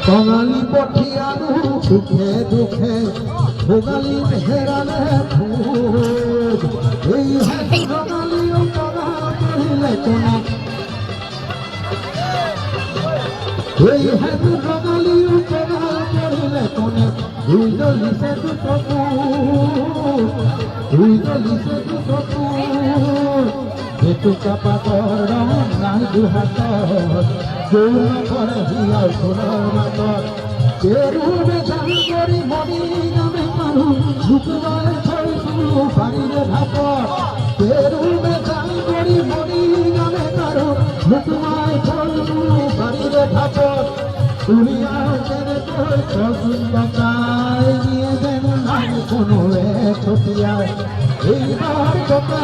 বাঙালি পঠিয়ানো সুখে দুঃখে ভোগালী হেরালে ভোগ এই বাঙালি কহিলে কোনা এই বাঙালি কহিলে কোনে দুই দলিছে দুটো একটু চাপা কর নাই দুহাতর জোর করে হিয়াও সোনার মাতর কেরুবে জানি করি মনি নামে মানু ঝুঁকবায় ছয় শুরু বাড়িরে ঢাপর কেরুবে জানি করি মনি নামে কারো ঝুঁকবায় ছয় শুরু বাড়িরে ঢাপর তুলিয়া জেনে তোর সুন্দর নিয়ে যেন নাম কোনো ছটিয়ায় এইবার কথা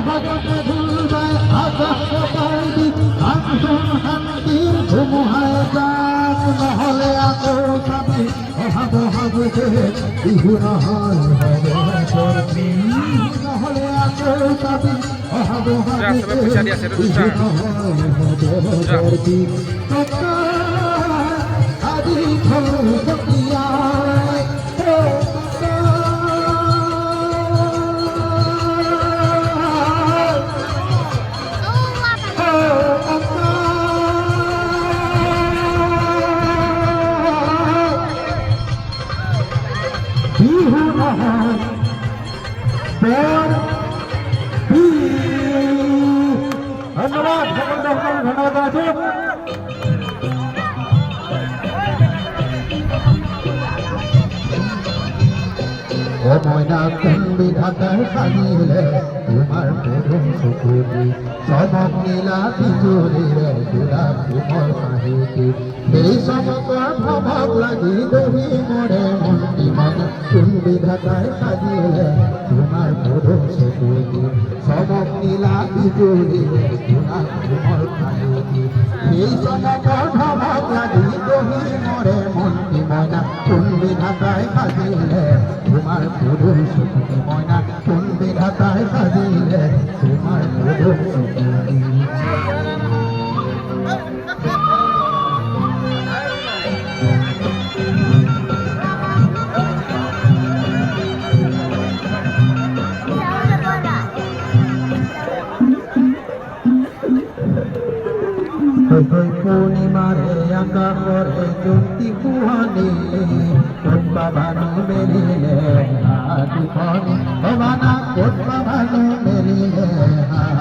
মহাজনে ভুলবায় আকাশ পাইবি কাঞ্চন শান্তির ধুমুহায় যাক নহলে আকৌ চাবি অহাব হাবুতে বিহু নহয় হবে চৰ্বি নহলে আকৌ চাবি অহাব হাবুতে বিহু নহয় হবে চৰ্বি টকা আদি থলুকীয়াই ধন্যবাদ ধন্যবাদ আছে ও ময়না কোন বিধাতার সাজিলে তোমার পরম সুকুতি চমক নীলা বিজুলিরে গোলাপ কোমল কাহিতি এই চমকৰ ভৱক লাগি দহি মৰে মন্তি মন কোন বিধাতাৰ সাজিলে তোমাৰ পৰম সুকুতি চমক নীলা বিজুলিৰে গোলাপ কোমল কাহিতি এই চমকৰ ভৱক লাগি দহি মৰে মন্তি ময়না কোন বিধাতায় সাজিলে তোমার পরম সুকুতি ময়না কোন বিধাতায় সাজিলে তোমার পরম সুকুতি আঁকা করে চুক্তি কুহনি কোটবা ভানু বেরিলে আদি কনি ও মানা কোটবা ভানু